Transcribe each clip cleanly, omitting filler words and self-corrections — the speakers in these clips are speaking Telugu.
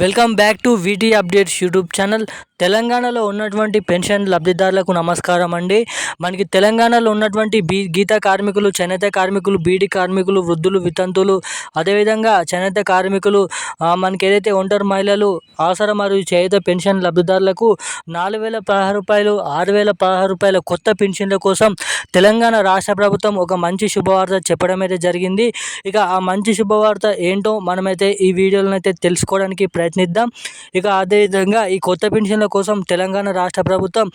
Welcome back to వీటీ updates YouTube channel. తెలంగాణలో ఉన్నటువంటి పెన్షన్ లబ్ధిదారులకు నమస్కారం అండి. మనకి తెలంగాణలో ఉన్నటువంటి గీత కార్మికులు, చేనేత కార్మికులు, బీడీ కార్మికులు, వృద్ధులు, వితంతువులు, అదేవిధంగా చేనేత కార్మికులు, మనకి ఏదైతే ఒంటరి మహిళలు, ఆసరా మరియు చేనేత పెన్షన్ లబ్ధిదారులకు 4,016 రూపాయలు, 6,016 రూపాయల కొత్త పెన్షన్ల కోసం తెలంగాణ రాష్ట్ర ప్రభుత్వం ఒక మంచి శుభవార్త చెప్పడం అయితే జరిగింది. ఇక ఆ మంచి శుభవార్త ఏంటో మనమైతే ఈ వీడియోలో అయితే తెలుసుకోవడానికి ప్రయత్నిద్దాం. ఇక అదేవిధంగా ఈ కొత్త పెన్షన్ల కోసం తెలంగాణ రాష్ట్ర ప్రభుత్వం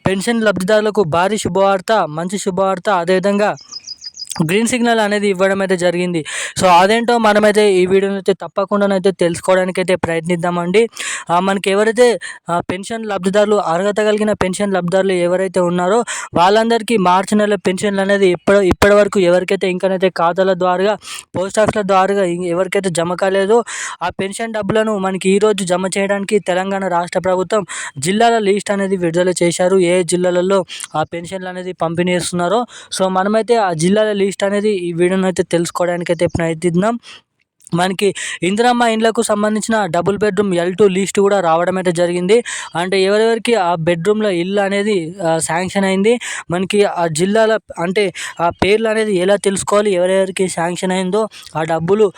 పెన్షన్ లబ్ధిదారులకు భారీ శుభవార్త, మంచి శుభవార్త, అదేవిధంగా గ్రీన్ సిగ్నల్ అనేది ఇవ్వడం అయితే జరిగింది. సో అదేంటో మనమైతే ఈ వీడియోని అయితే తప్పకుండానైతే తెలుసుకోవడానికి అయితే ప్రయత్నిద్దామండి. మనకి ఎవరైతే పెన్షన్ లబ్ధిదారులు, అర్హత కలిగిన పెన్షన్ లబ్ధిదారులు ఎవరైతే ఉన్నారో వాళ్ళందరికీ మార్చి నెల పెన్షన్లు అనేది ఇప్పటి వరకు ఎవరికైతే ఇంకనైతే ఖాతాల ద్వారా, పోస్ట్ ఆఫీస్ల ద్వారా ఎవరికైతే జమ కాలేదో ఆ పెన్షన్ డబ్బులను మనకి ఈరోజు జమ చేయడానికి తెలంగాణ రాష్ట్ర ప్రభుత్వం జిల్లాల లిస్ట్ అనేది విడుదల చేశారు. ఏ జిల్లాలలో ఆ పెన్షన్లు అనేది పంపిణీ చేస్తున్నారో సో మనమైతే ఆ జిల్లాల లిస్ట్ అనేది ఈ వీడియోని అయితే తెలుసుకోవడానికి అయితే ప్రయత్నిద్దాం. మనకి ఇందిరమ్మ ఇండ్లకు సంబంధించిన డబుల్ బెడ్రూమ్ L2 లిస్ట్ కూడా రావడం అయితే జరిగింది. అంటే ఎవరెవరికి ఆ బెడ్రూమ్లో ఇల్లు అనేది శాంక్షన్ అయింది, మనకి ఆ జిల్లాల అంటే ఆ పేర్లు అనేది ఎలా తెలుసుకోవాలి, ఎవరెవరికి శాంక్షన్ అయిందో ఆ డబ్బులు,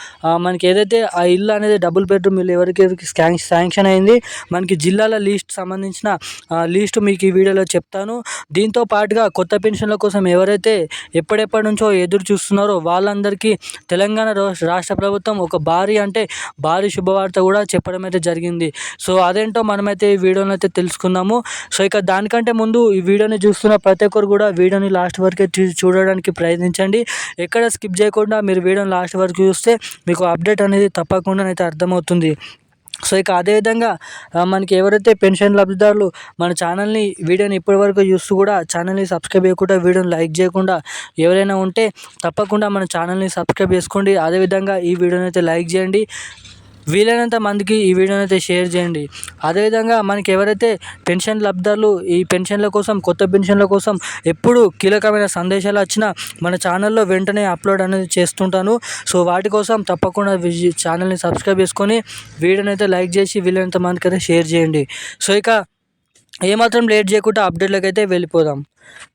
మనకి ఏదైతే ఆ ఇల్లు అనేది డబుల్ బెడ్రూమ్ ఇల్లు ఎవరికి శాంక్షన్ అయింది, మనకి జిల్లాల లిస్ట్ సంబంధించిన లిస్ట్ మీకు ఈ వీడియోలో చెప్తాను. దీంతో పాటుగా కొత్త పెన్షన్ల కోసం ఎవరైతే ఎప్పటి నుంచో ఎదురు చూస్తున్నారో వాళ్ళందరికీ తెలంగాణ రాష్ట్ర ప్రభుత్వం ఒక భారీ శుభవార్త కూడా చెప్పడం అయితే జరిగింది. సో అదేంటో మనమైతే ఈ వీడియోని అయితే తెలుసుకుందాము. సో ఇక దానికంటే ముందు ఈ వీడియోని చూస్తున్న ప్రతి ఒక్కరు కూడా వీడియోని లాస్ట్ వరకే చూడడానికి ప్రయత్నించండి. ఎక్కడ స్కిప్ చేయకుండా మీరు వీడియోని లాస్ట్ వరకు చూస్తే మీకు అప్డేట్ అనేది తప్పకుండా అయితే అర్థమవుతుంది. సో ఇక అదేవిధంగా మనకి ఎవరైతే పెన్షన్ లబ్ధిదారులు మన ఛానల్ని వీడియోని ఇప్పటివరకు చూస్తూ కూడా ఛానల్ని సబ్స్క్రైబ్ చేయకుండా వీడియోని లైక్ చేయకుండా ఎవరైనా ఉంటే తప్పకుండా మన ఛానల్ని సబ్స్క్రైబ్ చేసుకోండి. అదేవిధంగా ఈ వీడియోని అయితే లైక్ చేయండి, వీలైనంత మందికి ఈ వీడియోని అయితే షేర్ చేయండి. అదేవిధంగా మనకి ఎవరైతే పెన్షన్ లబ్ధిదారులు ఈ పెన్షన్ల కోసం, కొత్త పెన్షన్ల కోసం ఎప్పుడు కీలకమైన సందేశాలు వచ్చినా మన ఛానల్లో వెంటనే అప్లోడ్ అనేది చేస్తుంటాను. సో వాటి కోసం తప్పకుండా ఛానల్ని సబ్స్క్రైబ్ చేసుకొని వీడియోని అయితే లైక్ చేసి వీలైనంత మందికి అయితే షేర్ చేయండి. సో ఇక ఏమాత్రం లేట్ చేయకుండా అప్డేట్లకు అయితే వెళ్ళిపోదాం.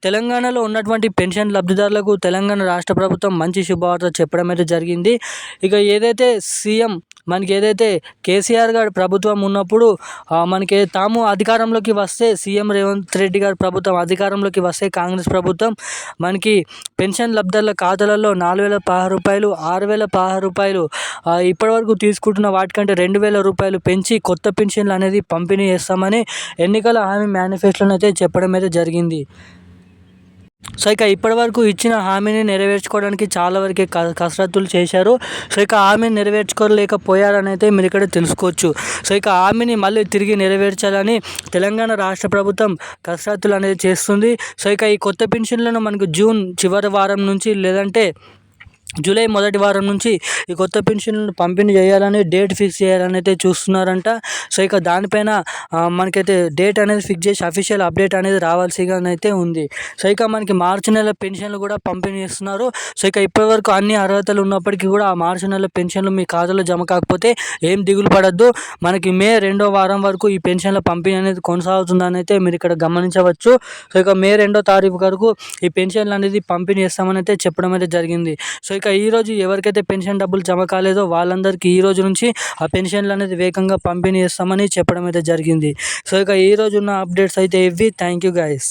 తెలంగాణలో ఉన్నటువంటి పెన్షన్ లబ్ధిదారులకు తెలంగాణ రాష్ట్ర ప్రభుత్వం మంచి శుభవార్త చెప్పడం అయితే జరిగింది. ఇక ఏదైతే సీఎం మనకి ఏదైతే కేసీఆర్ గారు ప్రభుత్వం ఉన్నప్పుడు మనకి తాము అధికారంలోకి వస్తే, సీఎం రేవంత్ రెడ్డి గారు ప్రభుత్వం అధికారంలోకి వస్తే కాంగ్రెస్ ప్రభుత్వం మనకి పెన్షన్ లబ్ధిదారుల ఖాతాలలో 4,016 రూపాయలు, 6,016 రూపాయలు ఇప్పటివరకు తీసుకుంటున్న వాటికంటే 2,000 రూపాయలు పెంచి కొత్త పెన్షన్లు అనేది పంపిణీ చేస్తామని ఎన్నికల హామీ మేనిఫెస్టోలో అయితే చెప్పడం అయితే జరిగింది. సో ఇక ఇప్పటివరకు ఇచ్చిన హామీని నెరవేర్చుకోవడానికి చాలా వరకే కసరత్తులు చేశారు. సో ఇక హామీని నెరవేర్చుకోలేకపోయారని అయితే మీరు ఇక్కడ తెలుసుకోవచ్చు. సో ఇక హామీని మళ్ళీ తిరిగి నెరవేర్చాలని తెలంగాణ రాష్ట్ర ప్రభుత్వం కసరత్తులు అనేది చేస్తుంది. సో ఇక ఈ కొత్త పెన్షన్లను మనకు జూన్ చివరి వారం నుంచి లేదంటే జూలై మొదటి వారం నుంచి ఈ కొత్త పెన్షన్లను పంపిణీ చేయాలని, డేట్ ఫిక్స్ చేయాలని అయితే చూస్తున్నారంట. సో ఇక దానిపైన మనకైతే డేట్ అనేది ఫిక్స్ చేసి అఫీషియల్ అప్డేట్ అనేది రావాల్సిగా అయితే ఉంది. సో ఇక మనకి మార్చి నెల పెన్షన్లు కూడా పంపిణీ చేస్తున్నారు. సో ఇక ఇప్పటివరకు అన్ని అర్హతలు ఉన్నప్పటికీ కూడా ఆ మార్చి నెల పెన్షన్లు మీ ఖాతాలో జమ కాకపోతే ఏం దిగులు పడద్దు. మనకి మే 2వ వారం వరకు ఈ పెన్షన్ల పంపిణీ అనేది కొనసాగుతుందని అయితే మీరు ఇక్కడ గమనించవచ్చు. సో ఇక మే 2వ తారీఖు వరకు ఈ పెన్షన్లు అనేది పంపిణీ చేస్తామని అయితే చెప్పడం అయితే జరిగింది. సో ఇక ఈరోజు ఎవరికైతే పెన్షన్ డబ్బులు జమ కాలేదో వాళ్ళందరికీ ఈ రోజు నుంచి ఆ పెన్షన్లు అనేది వేగంగా పంపిణీ చేస్తామని చెప్పడం అయితే జరిగింది. సో ఇక ఈరోజు ఉన్న అప్డేట్స్ అయితే ఇవి. Thank you guys.